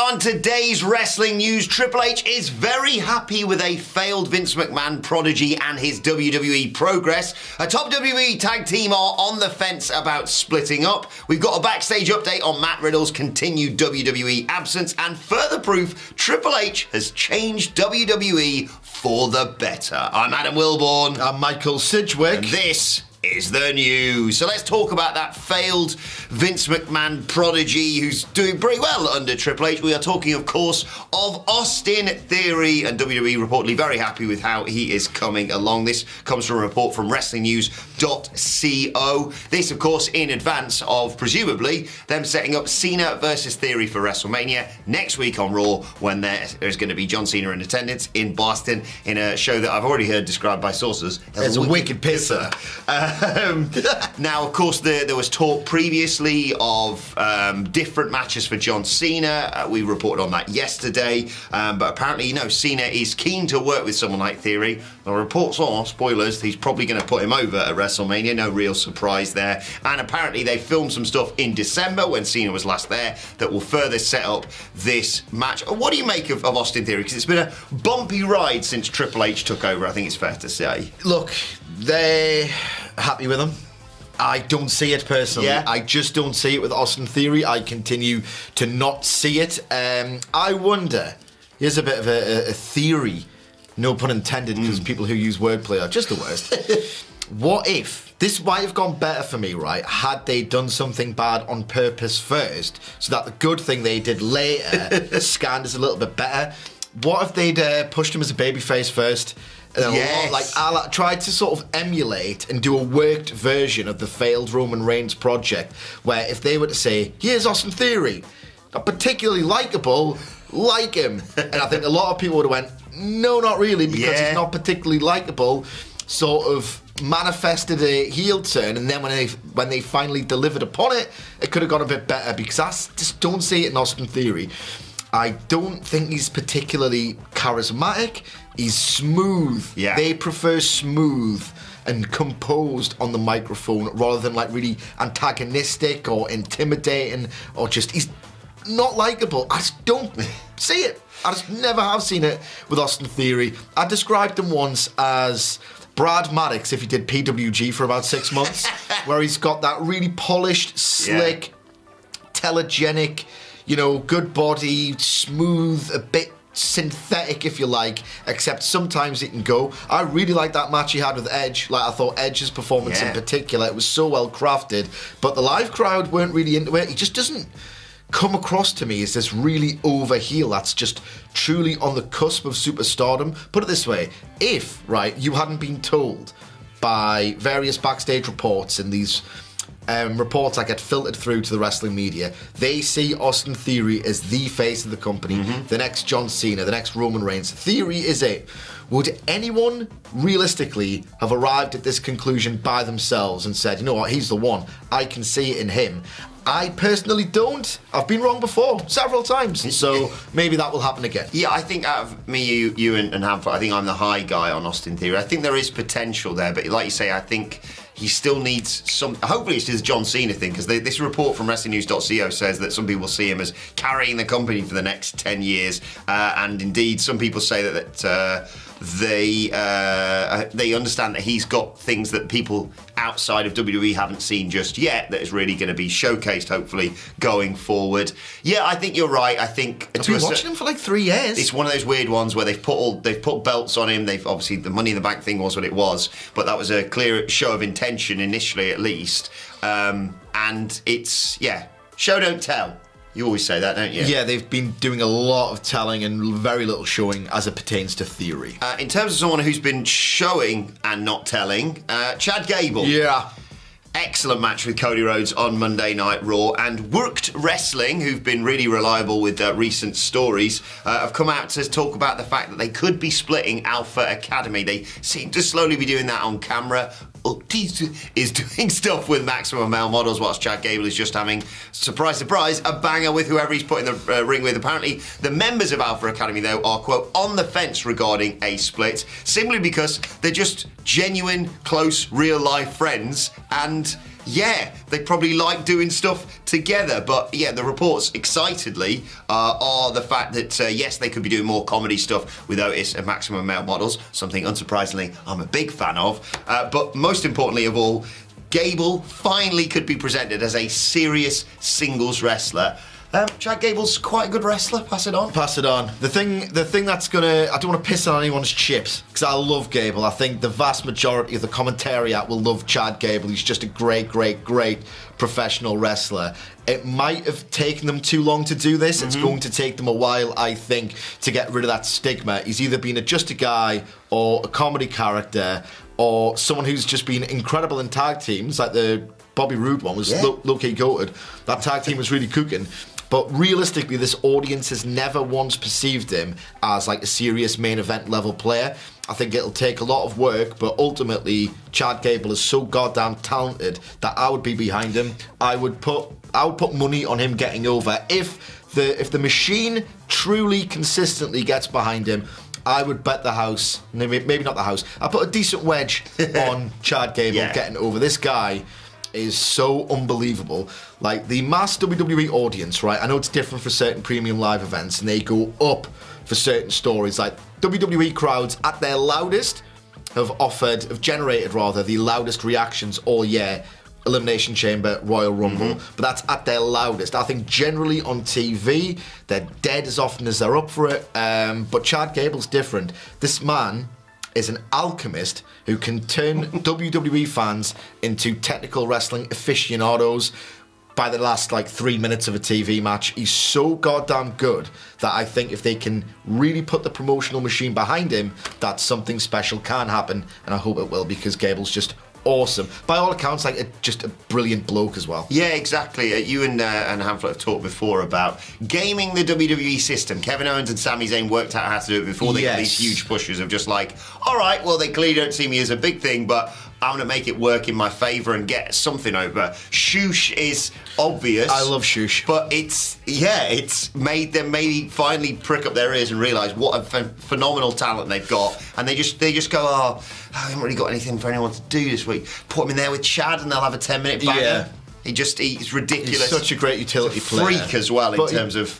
On today's wrestling news, Triple H is very happy with a failed Vince McMahon prodigy and his WWE progress. A top WWE tag team are on the fence about splitting up. We've got a backstage update on Matt Riddle's continued WWE absence, and further proof Triple H has changed WWE for the better. I'm Adam Wilborn. I'm Michael Sidgwick. And this is the news. So let's talk about that failed Vince McMahon prodigy who's doing pretty well under Triple H. We are talking, of course, of Austin Theory, and WWE reportedly very happy with how he is coming along. This comes from a report from WrestlingNews.co. This, of course, in advance of, presumably, them setting up Cena versus Theory for WrestleMania next week on Raw, when there's going to be John Cena in attendance in Boston in a show that I've already heard described by sources as a wicked pisser. Now, of course, there was talk previously of different matches for John Cena. We reported on that yesterday. But apparently, Cena is keen to work with someone like Theory. The reports are, spoilers, he's probably going to put him over at WrestleMania. No real surprise there. And apparently, they filmed some stuff in December when Cena was last there that will further set up this match. What do you make of Austin Theory? Because it's been a bumpy ride since Triple H took over, I think it's fair to say. Look, they're happy with him. I don't see it personally. Yeah. I just don't see it with Austin Theory. I continue to not see it. I wonder, here's a bit of a theory, no pun intended, because people who use wordplay are just the worst. What if this might have gone better for me, right, had they done something bad on purpose first, so that the good thing they did later scanned as a little bit better? What if they'd pushed him as a babyface first? Yes. I tried to sort of emulate and do a worked version of the failed Roman Reigns project, where if they were to say, here's Austin Theory, not particularly likeable, like him. And I think a lot of people would have went, no, not really, because he's not particularly likeable, sort of manifested a heel turn, and then when they finally delivered upon it, it could have gone a bit better, because I just don't see it in Austin Theory. I don't think he's particularly charismatic. He's smooth. Yeah. They prefer smooth and composed on the microphone rather than like really antagonistic or intimidating or just, he's not likable. I just don't see it. I just never have seen it with Austin Theory. I described him once as Brad Maddox if he did PWG for about 6 months, where he's got that really polished, slick, telegenic, good body, smooth, a bit synthetic, if you like, except sometimes it can go. I really like that match he had with Edge. I thought Edge's performance in particular, it was so well crafted, but the live crowd weren't really into it. He just doesn't come across to me as this really over heel that's just truly on the cusp of superstardom. Put it this way, if, you hadn't been told by various backstage reports and these reports that get filtered through to the wrestling media, they see Austin Theory as the face of the company, the next John Cena, the next Roman Reigns. Theory is it. Would anyone realistically have arrived at this conclusion by themselves and said, you know what, he's the one, I can see it in him? I personally don't. I've been wrong before, several times, so maybe that will happen again. Yeah, I think out of me, you and Hamflet, I think I'm the high guy on Austin Theory. I think there is potential there, but like you say, I think he still needs some. Hopefully it's his John Cena thing, because this report from WrestlingNews.co says that some people see him as carrying the company for the next 10 years, and indeed some people say that they understand that he's got things that people outside of WWE haven't seen just yet that is really going to be showcased, hopefully, going forward. Yeah, I think you're right. I think I've been watching him for like 3 years. It's one of those weird ones where they've put belts on him. They've obviously, the Money in the Bank thing was what it was, but that was a clear show of intention initially, at least. And it's show don't tell. You always say that, don't you? Yeah, they've been doing a lot of telling and very little showing as it pertains to Theory. In terms of someone who's been showing and not telling, Chad Gable. Yeah. Excellent match with Cody Rhodes on Monday Night Raw, and Worked Wrestling, who've been really reliable with recent stories, have come out to talk about the fact that they could be splitting Alpha Academy. They seem to slowly be doing that on camera. Ortiz is doing stuff with Maximum Male Models, whilst Chad Gable is just having, surprise, surprise, a banger with whoever he's put in the ring with. Apparently, the members of Alpha Academy, though, are, quote, on the fence regarding a split, simply because they're just genuine, close, real-life friends, and yeah, they probably like doing stuff together. But yeah, the reports, excitedly, are the fact that, yes, they could be doing more comedy stuff with Otis and Maximum Male Models, something, unsurprisingly, I'm a big fan of. But most importantly of all, Gable finally could be presented as a serious singles wrestler. Chad Gable's quite a good wrestler. Pass it on. Pass it on. The thing that's gonna... I don't want to piss on anyone's chips, because I love Gable. I think the vast majority of the commentariat will love Chad Gable. He's just a great professional wrestler. It might have taken them too long to do this. It's going to take them a while, I think, to get rid of that stigma. He's either been just a guy or a comedy character or someone who's just been incredible in tag teams, like the Bobby Roode one was low-key goated. That tag team was really cooking. But realistically, this audience has never once perceived him as like a serious main event level player. I think it'll take a lot of work, but ultimately, Chad Gable is so goddamn talented that I would be behind him. I would put money on him getting over. If the machine truly consistently gets behind him, I would bet the house, maybe not the house, I put a decent wedge on Chad Gable getting over. This guy is so unbelievable. Like, the mass WWE audience, right? I know it's different for certain premium live events, and they go up for certain stories. Like, WWE crowds at their loudest have generated the loudest reactions all year. Elimination Chamber, Royal Rumble, but that's at their loudest. I think generally on TV, they're dead as often as they're up for it. But Chad Gable's different. This man is an alchemist who can turn WWE fans into technical wrestling aficionados by the last 3 minutes of a TV match. He's so goddamn good that I think if they can really put the promotional machine behind him, that something special can happen, and I hope it will, because Gable's just awesome. By all accounts, just a brilliant bloke as well. Yeah, exactly. You and Hamflet have talked before about gaming the WWE system. Kevin Owens and Sami Zayn worked out how to do it before they got these huge pushes of just all right, well, they clearly don't see me as a big thing, but I'm going to make it work in my favour and get something over. Shoosh is obvious. I love Shoosh. But it's made them maybe finally prick up their ears and realise what a phenomenal talent they've got. And they just go, I haven't really got anything for anyone to do this week. Put them in there with Chad and they'll have a 10-minute banger. Yeah. He's ridiculous. He's such a great utility player. Freak as well in terms of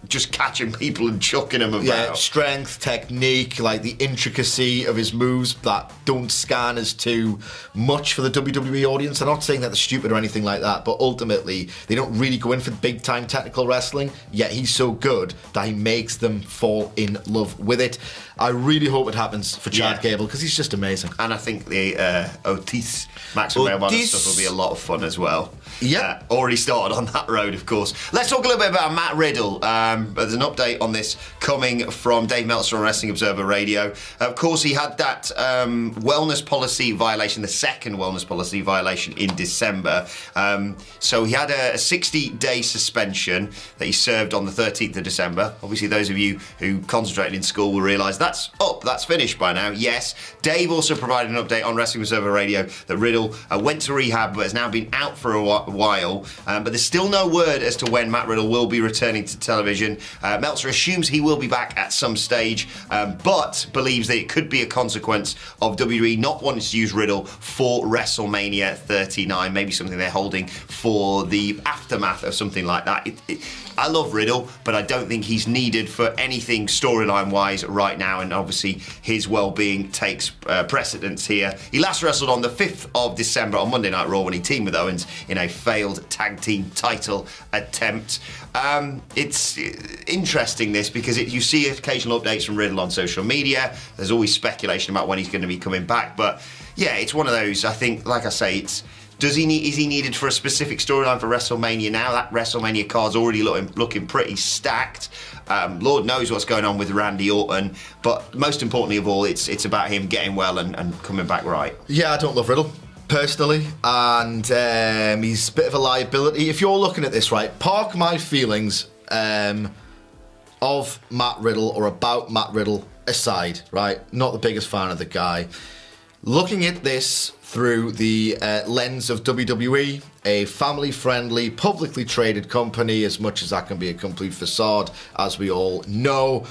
just catching people and chucking them about. Yeah, strength, technique, the intricacy of his moves that don't scan as too much for the WWE audience. I'm not saying that they're stupid or anything like that, but ultimately they don't really go in for big time technical wrestling, yet he's so good that he makes them fall in love with it. I really hope it happens for Chad Gable, because he's just amazing. And I think the Otis Maximum Male Models stuff will be a lot of fun as well. Yeah. Already started on that road, of course. Let's talk a little bit about Matt Riddle. There's an update on this coming from Dave Meltzer on Wrestling Observer Radio. Of course, he had that wellness policy violation, the second wellness policy violation in December. So he had a 60-day suspension that he served on the 13th of December. Obviously, those of you who concentrated in school will realise that's finished by now. Yes. Dave also provided an update on Wrestling Observer Radio that Riddle went to rehab but has now been out for a while. But there's still no word as to when Matt Riddle will be returning to television. Meltzer assumes he will be back at some stage, but believes that it could be a consequence of WWE not wanting to use Riddle for WrestleMania 39, maybe something they're holding for the aftermath of something like that. I love Riddle, but I don't think he's needed for anything storyline-wise right now, and obviously his well-being takes precedence here. He last wrestled on the 5th of December on Monday Night Raw when he teamed with Owens in a failed tag team title attempt. It's interesting, this, because you see occasional updates from Riddle on social media. There's always speculation about when he's going to be coming back, but yeah, it's one of those, I think, like I say, is he needed for a specific storyline for WrestleMania now? That WrestleMania card's already looking pretty stacked. Lord knows what's going on with Randy Orton, but most importantly of all, it's about him getting well and coming back right. Yeah, I don't love Riddle personally, and he's a bit of a liability. If you're looking at this, right, park my feelings of Matt Riddle or about Matt Riddle aside, right? Not the biggest fan of the guy. Looking at this through the lens of WWE, a family-friendly, publicly traded company, as much as that can be a complete facade, as we all know.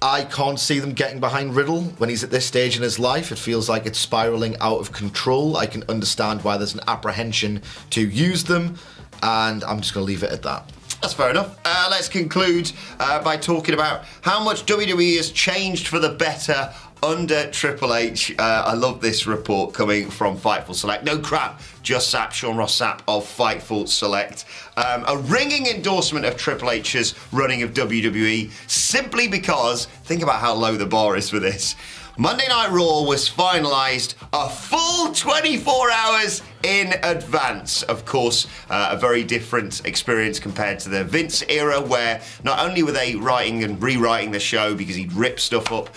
I can't see them getting behind Riddle when he's at this stage in his life. It feels like it's spiraling out of control. I can understand why there's an apprehension to use them, and I'm just going to leave it at that. That's fair enough. Let's conclude by talking about how much WWE has changed for the better under Triple H. I love this report coming from Fightful Select. No crap, just Sapp, Sean Ross Sapp of Fightful Select. A ringing endorsement of Triple H's running of WWE simply because, think about how low the bar is for this. Monday Night Raw was finalised a full 24 hours in advance. Of course, a very different experience compared to the Vince era, where not only were they writing and rewriting the show because he'd rip stuff up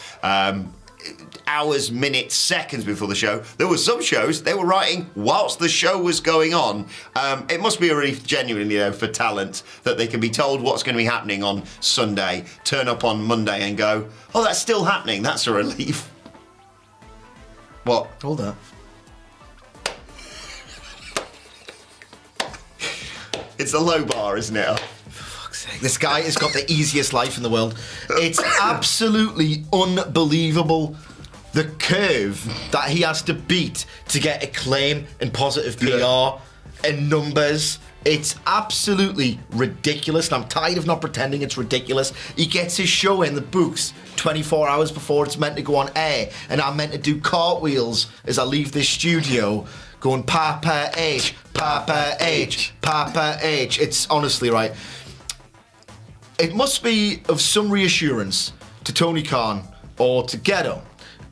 hours, minutes, seconds before the show. There were some shows they were writing whilst the show was going on. It must be a relief, genuinely, for talent, that they can be told what's going to be happening on Sunday, turn up on Monday and go, oh, that's still happening. That's a relief. What? Hold up. It's a low bar, isn't it? This guy has got the easiest life in the world. It's absolutely unbelievable, the curve that he has to beat to get acclaim and positive PR and numbers. It's absolutely ridiculous, and I'm tired of not pretending it's ridiculous. He gets his show in the books 24 hours before it's meant to go on air, and I'm meant to do cartwheels as I leave this studio going Papa H, Papa H, Papa H. It's honestly, right, it must be of some reassurance to Tony Khan or to Ghetto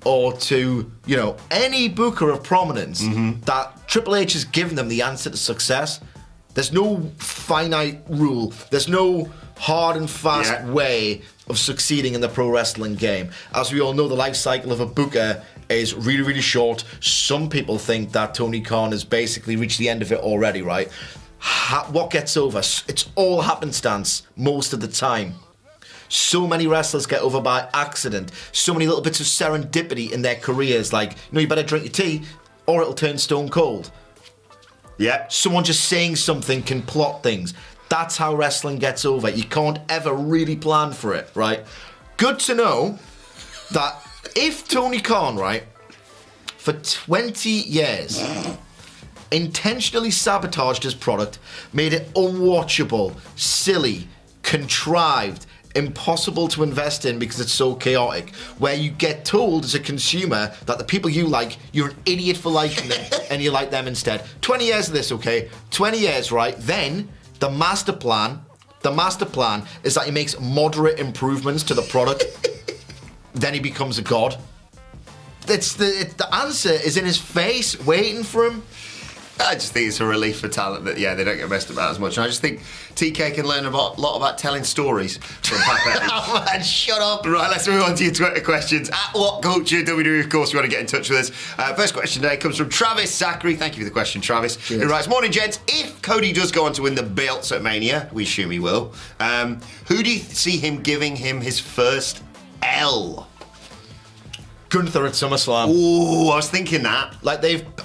or to, you know, any booker of prominence that Triple H has given them the answer to success. There's no finite rule. There's no hard and fast way of succeeding in the pro wrestling game. As we all know, the life cycle of a booker is really, really short. Some people think that Tony Khan has basically reached the end of it already, right? What gets over? It's all happenstance most of the time. So many wrestlers get over by accident. So many little bits of serendipity in their careers, like, you know, you better drink your tea or it'll turn stone cold. Yeah. Someone just saying something can plot things. That's how wrestling gets over. You can't ever really plan for it, right? Good to know that if Tony Khan, right, for 20 years intentionally sabotaged his product, made it unwatchable, silly, contrived, impossible to invest in because it's so chaotic, where you get told as a consumer that the people you like, you're an idiot for liking them and you like them instead. 20 years of this, okay? 20 years, right? Then the master plan is that he makes moderate improvements to the product. Then he becomes a god. The answer is in his face, waiting for him. I just think it's a relief for talent that, they don't get messed about as much. And I just think TK can learn a lot about telling stories from Papa. Oh man, shut up. Right, let's move on to your Twitter questions. At WhatCulture, WWE, of course, you want to get in touch with us. First question today comes from Travis Zachary. Thank you for the question, Travis. Cheers. Who writes, morning, gents. If Cody does go on to win the belts at Mania, we assume he will, who do you see him giving him his first L? Gunther at SummerSlam. Ooh, I was thinking that.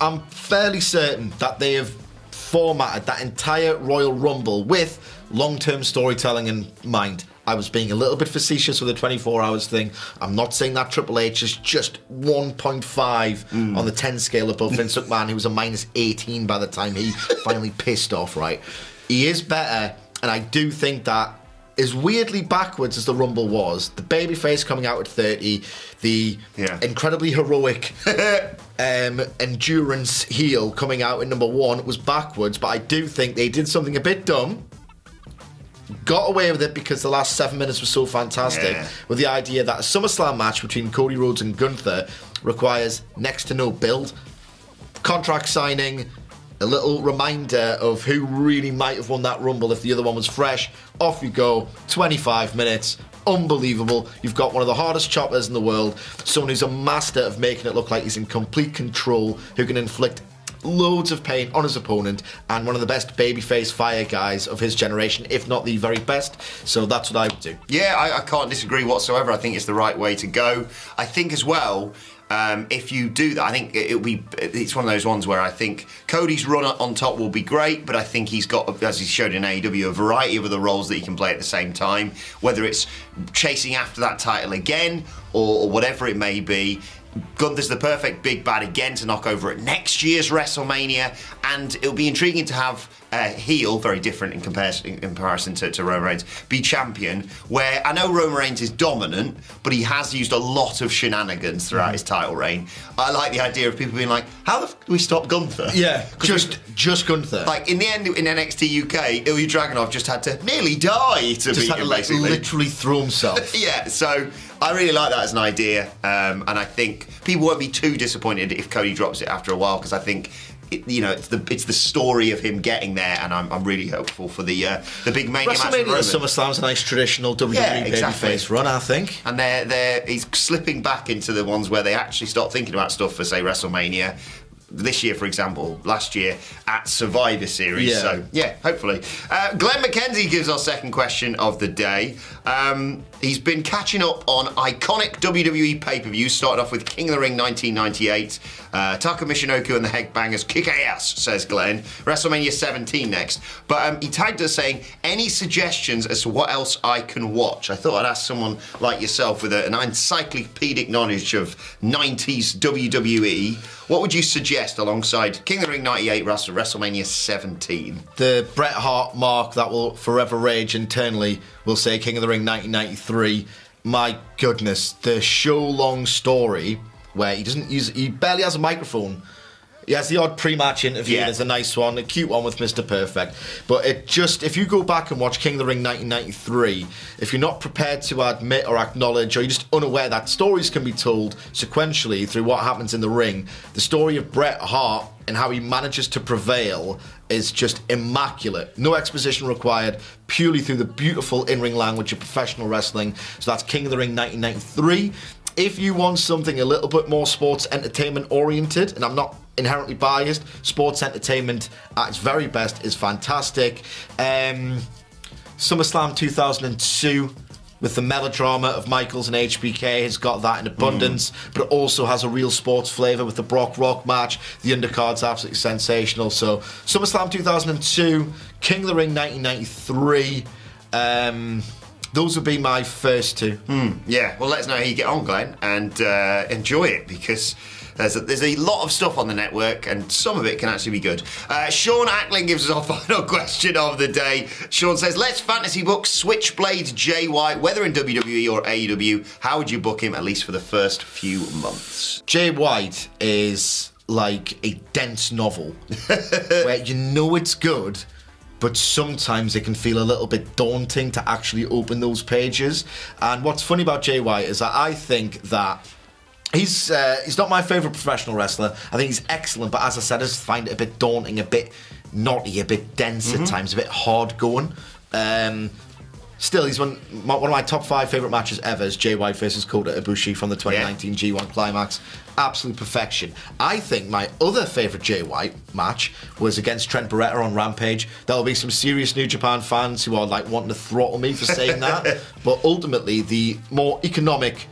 I'm fairly certain that they have formatted that entire Royal Rumble with long-term storytelling in mind. I was being a little bit facetious with the 24 hours thing. I'm not saying that Triple H is just 1.5 on the 10 scale above Vince McMahon, who was a minus 18 by the time he finally pissed off, right? He is better, and I do think that as weirdly backwards as the Rumble was, the babyface coming out at 30, the incredibly heroic endurance heel coming out at number 1 was backwards, but I do think they did something a bit dumb, got away with it because the last 7 minutes was so fantastic, with the idea that a SummerSlam match between Cody Rhodes and Gunther requires next to no build, contract signing, a little reminder of who really might have won that Rumble if the other one was fresh. Off you go, 25 minutes, unbelievable. You've got one of the hardest choppers in the world, someone who's a master of making it look like he's in complete control, who can inflict loads of pain on his opponent, and one of the best babyface fire guys of his generation, if not the very best. So that's what I would do. Yeah, I can't disagree whatsoever. I think it's the right way to go. I think as well, if you do that, I think it's one of those ones where I think Cody's run on top will be great, but I think he's got, as he showed in AEW, a variety of other roles that he can play at the same time, whether it's chasing after that title again or whatever it may be. Gunther's the perfect big bad again to knock over at next year's WrestleMania, and it'll be intriguing to have a heel, very different in comparison to Roman Reigns, be champion, where I know Roman Reigns is dominant, but he has used a lot of shenanigans throughout his title reign. I like the idea of people being like, how the f*** do we stop Gunther? Yeah, just Gunther. Like, in the end, in NXT UK, Ilya Dragunov just had to nearly die to beat him, basically. Literally throw himself. Yeah, so I really like that as an idea, and I think people won't be too disappointed if Cody drops it after a while, because I think it's the story of him getting there, and I'm really hopeful for the big Mania match. WrestleMania and SummerSlam's a nice traditional WWE babyface run, I think. And he's slipping back into the ones where they actually start thinking about stuff for, say, WrestleMania. This year, for example, last year at Survivor Series. Yeah. So, yeah, hopefully. Glenn McKenzie gives our second question of the day. He's been catching up on iconic WWE pay-per-views, started off with King of the Ring 1998, Taka Michinoku and the Headbangers kick ass, says Glenn. WrestleMania 17 next. But he tagged us saying, any suggestions as to what else I can watch? I thought I'd ask someone like yourself with an encyclopedic knowledge of 90s WWE. What would you suggest alongside King of the Ring 98, WrestleMania 17? The Bret Hart mark that will forever rage internally will say King of the Ring 1993. My goodness, the show-long story where he barely has a microphone. He has the odd pre-match interview, there's a nice one, a cute one with Mr. Perfect. But if you go back and watch King of the Ring 1993, if you're not prepared to admit or acknowledge, or you're just unaware that stories can be told sequentially through what happens in the ring, the story of Bret Hart and how he manages to prevail is just immaculate. No exposition required, purely through the beautiful in-ring language of professional wrestling. So that's King of the Ring 1993. If you want something a little bit more sports entertainment oriented, and I'm not inherently biased, sports entertainment at its very best is fantastic. SummerSlam 2002 with the melodrama of Michaels and HBK has got that in abundance, but it also has a real sports flavour with the Brock Rock match. The undercard's absolutely sensational. So SummerSlam 2002, King of the Ring 1993. Those would be my first two. Yeah, well, let us know how you get on, Glenn, and enjoy it, because there's a lot of stuff on the network, and some of it can actually be good. Sean Ackling gives us our final question of the day. Sean says, let's fantasy book Switchblade Jay White, whether in WWE or AEW. How would you book him, at least for the first few months? Jay White is like a dense novel, where you know it's good, but sometimes it can feel a little bit daunting to actually open those pages. And what's funny about Jay White is that I think that he's not my favourite professional wrestler. I think he's excellent, but as I said, I just find it a bit daunting, a bit naughty, a bit dense at times, a bit hard going. Still, he's one of my top 5 favourite matches ever is Jay White versus Kota Ibushi from the 2019 G1 Climax. Absolute perfection. I think my other favourite Jay White match was against Trent Beretta on Rampage. There'll be some serious New Japan fans who are like wanting to throttle me for saying that. But ultimately, the more economic,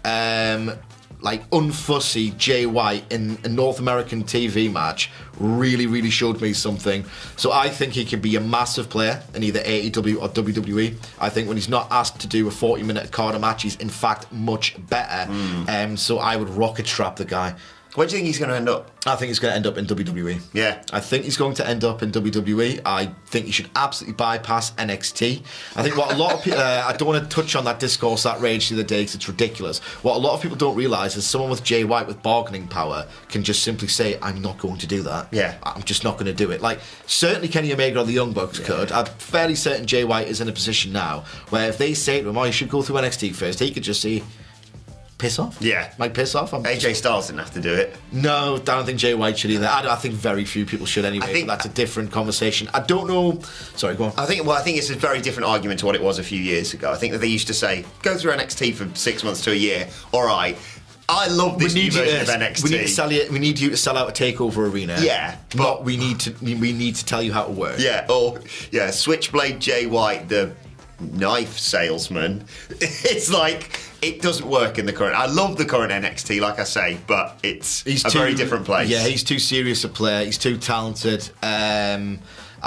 like unfussy Jay White in a North American TV match really, really showed me something. So I think he could be a massive player in either AEW or WWE. I think when he's not asked to do a 40-minute Carter match, he's in fact much better. So I would rocket strap the guy. Where do you think he's going to end up? I think he's going to end up in WWE. Yeah. I think he's going to end up in WWE. I think he should absolutely bypass NXT. I think what a lot of people... I don't want to touch on that discourse that raged the other day because it's ridiculous. What a lot of people don't realise is someone with Jay White with bargaining power can just simply say, I'm not going to do that. Yeah. I'm just not going to do it. Like, certainly Kenny Omega or the Young Bucks could. I'm fairly certain Jay White is in a position now where if they say to him, oh, you should go through NXT first, he could just say... piss off? Yeah. Like, piss off? AJ Styles didn't have to do it. No, I don't think Jay White should either. I think very few people should anyway, but that's a different conversation. I don't know... Sorry, go on. I think it's a very different argument to what it was a few years ago. I think that they used to say, go through NXT for 6 months to a year. All right. I love this new version of NXT. We need you to sell out a takeover arena. Yeah. But we need to tell you how to work. Yeah, Switchblade Jay White, the knife salesman. It's like, it doesn't work in the current. I love the current NXT, like I say, but it's very different place. Yeah, he's too serious a player. He's too talented. I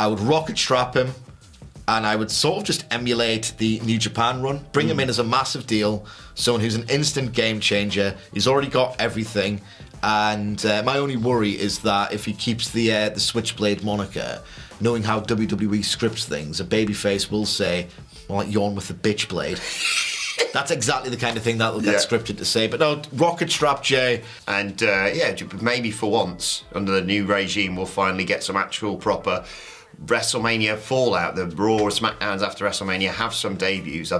would rocket strap him, and I would sort of just emulate the New Japan run. Bring him in as a massive deal, someone who's an instant game changer. He's already got everything. And my only worry is that if he keeps the Switchblade moniker, knowing how WWE scripts things, a babyface will say, well, like yawn with the bitch blade. That's exactly the kind of thing that will get scripted to say. But no, rocket strap Jay. And maybe for once, under the new regime, we'll finally get some actual proper WrestleMania fallout. The Raw and SmackDowns after WrestleMania have some debuts.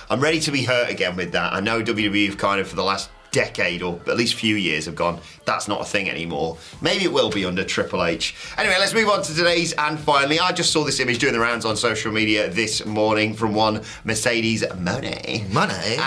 I'm ready to be hurt again with that. I know WWE have kind of, for the last decade or at least few years, have gone, that's not a thing anymore. Maybe it will be under Triple H. Anyway, let's move on to today's and finally. I just saw this image doing the rounds on social media this morning from one Mercedes Moné.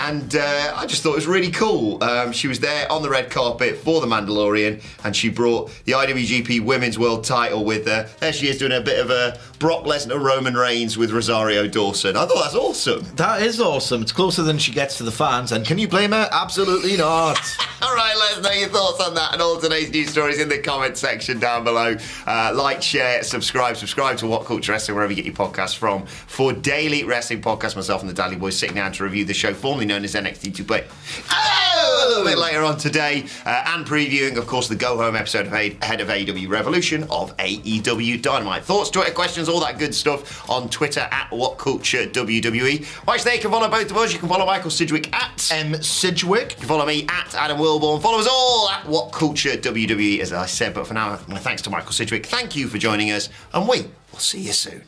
And I just thought it was really cool. She was there on the red carpet for The Mandalorian, and she brought the IWGP Women's World title with her. There she is doing a bit of a Brock Lesnar Roman Reigns with Rosario Dawson. I thought that's awesome. That is awesome. It's closer than she gets to the fans, and can you blame her? Absolutely not. All right, let us know your thoughts on that and all today's news stories in the comment section down below. Like, share, subscribe to What Culture Wrestling, wherever you get your podcasts from. For daily wrestling podcasts, myself and the Dally Boys sitting down to review the show formerly known as NXT 2Play. A little bit later on today, and previewing, of course, the go-home episode ahead of AEW Revolution of AEW Dynamite. Thoughts, Twitter questions, all that good stuff on Twitter at WhatCultureWWE. Whilst there, you can follow both of us. You can follow Michael Sidgwick at Sidgwick. You can follow me at Adam Wilborn. Follow us all at WhatCultureWWE, as I said. But for now, my thanks to Michael Sidgwick. Thank you for joining us, and we will see you soon.